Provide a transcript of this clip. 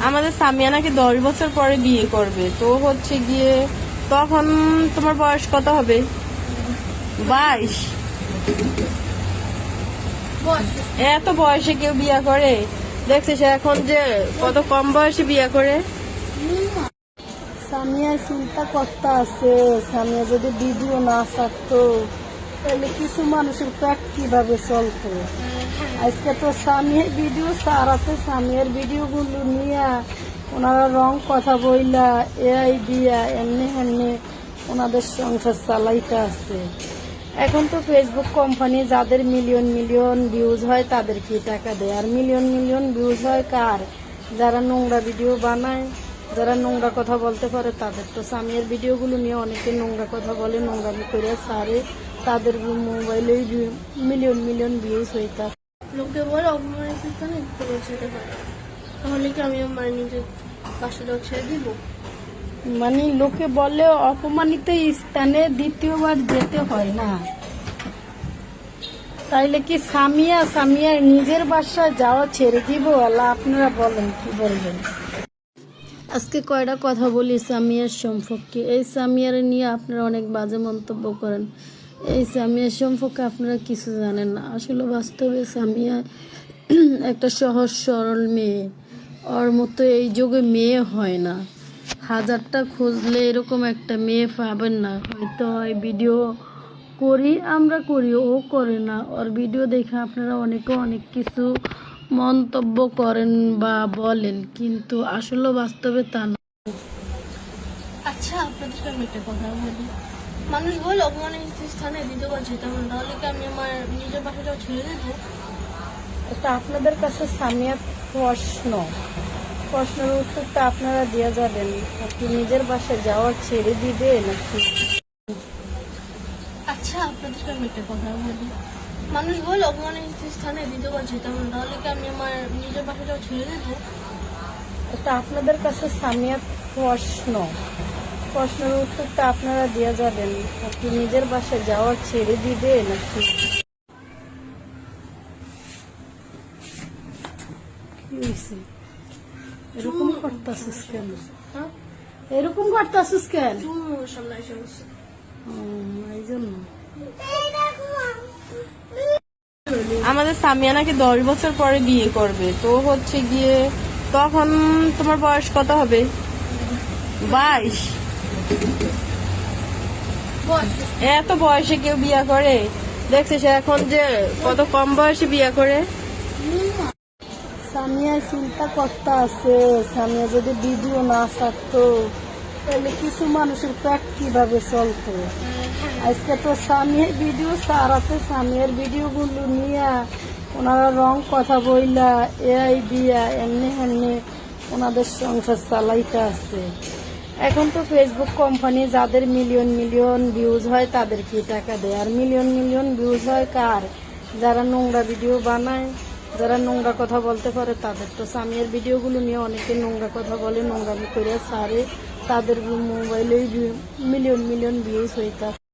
আমাদের সামিয়া নাকি 10 বছর পরে বিয়ে করবে, তো হচ্ছে গিয়ে তখন তোমার বয়স কত হবে? 22। এত বয়সে কেউ বিয়ে করে? দেখছিস এখন যে কত কম বয়সে বিয়ে করে। সামিয়ার চিন্তা করতে আছে, সামিয়া যদি ভিডিও না ছাড়তো তাহলে কিছু মানুষের পেট কিভাবে চলতো। আজকে তো সামিয়ার ভিডিও ছাড়াতে, সামিয়ার ভিডিও গুলো নিয়ে ওনারা রং কথা বইলা এআই দিয়া এমনি এমনি ওনাদের সংসার চালাইতে আছে। এখন তো ফেসবুক কোম্পানি যাদের মিলিয়ন মিলিয়ন ভিউজ হয় তাদেরকে টাকা দেয়, আর মিলিয়ন মিলিয়ন ভিউজ হয় কার? যারা নোংরা ভিডিও বানায়, যারা নোংরা কথা বলতে পারে তাদের। তো সামিয়ার ভিডিওগুলো নিয়ে অনেকে নোংরা কথা বলে, নোংরামি করে ছাড়ে, তাদের মোবাইলে মিলিয়ন মিলিয়ন ভিউজ হইতা। লোকে বলে অপমানিত স্থানে দ্বিতীয়বার ছেড়ে পারে, তাহলে কি আমি আমার নিজের বাসাটাও ছেড়ে দিব? মানে লোকে বলে অপমানিত স্থানে দ্বিতীয়বার যেতে হয় না, তাইলে কি সামিয়ার নিজের বাসায় যাওয়া ছেড়ে দিব? আল্লাহ আপনারা বলেন, কি বলবেন? আজকে কয়টা কথা বলি সামিয়ার সম্পর্কে। এই সামিয়ার নিয়ে আপনারা অনেক বাজে মন্তব্য করেন। এই সামিয়ার সম্পর্কে আপনারা কিছু জানেন না। আসলে বাস্তবে সামিয়া একটা সহজ সরল মেয়ে, ওর মতো এই যুগে মেয়ে হয় না। হাজারটা খুঁজলে এরকম একটা মেয়ে পাবেন না। হয়তো ওই ভিডিও আমরা করি, ও করে না। ওর ভিডিও দেখে আপনারা অনেকে অনেক কিছু মন্তব্য করেন বা বলেন, কিন্তু আসলে বাস্তবে তা না। আচ্ছা, আপনাদেরকে আমি একটা কথা বলি। মানুষ বলে অপমানিত স্থানে দ্বিতীয়বার যেতে হবে, তাহলে কি আমি আমার নিজের বাসাটাও ছেড়ে দেবো? এটা আপনাদের কাছে সামিয়ার প্রশ্নের উত্তরটা আপনারা দিয়ে যাবেন। আপনি নিজের বাসায় যাওয়ার ছেড়ে দিবে নাকি? আচ্ছা, আপনাদেরকে আমি একটা কথা বলি। মানুষ বলে অপমানিত স্থানে দ্বিতীয়বার যেতে হবে, তাহলে কি আমি আমার নিজের বাসাটাও ছেড়ে দেবো? এটা আপনাদের কাছে সামিয়ার প্রশ্নের উত্তরটা আপনারা দিয়ে যাবেন। আপনি নিজের বাসায় যাওয়ার ছেড়ে দিবে নাকি? কি হয়েছে? এরকম করতেছিস কেন? হ্যাঁ, এরকম করতেছিস কেন? চুমুর সামনে এসে বসছে। এই জন্য আমাদের সামিয়া নাকি 10 বছর পরে বিয়ে করবে, তো হচ্ছে গিয়ে তখন তোমার বয়স কত হবে? 22। এত বয়সে কেউ বিয়ে করে? দেখছিস এখন যে কত কম বয়সে বিয়ে করে। সামিয়ার চিন্তা করতে আছে, সামিয়া যদি ভিডিও না ছাড়তো তাহলে কিছু মানুষের পেট কিভাবে চলতো। আজকে তো সামিয়ার ভিডিও ছাড়াতে, সামিয়ার ভিডিও গুলো নিয়ে ওনারা রং কথা বইলা এআই দিয়া এমনি এমনি ওনাদের সংসার চালাইতে আছে। এখন তো ফেসবুক কোম্পানি যাদের মিলিয়ন মিলিয়ন ভিউজ হয় তাদেরকে টাকা দেয়, আর মিলিয়ন মিলিয়ন ভিউজ হয় কার? যারা নোংরা ভিডিও বানায়, যারা নোংরা কথা বলতে পারে তাদের। তো সামিয়ার ভিডিওগুলো নিয়ে অনেকে নোংরা কথা বলে, নোংরামি করে ছাড়ে, তাদের মোবাইলে মিলিয়ন মিলিয়ন ভিউজ হইতা।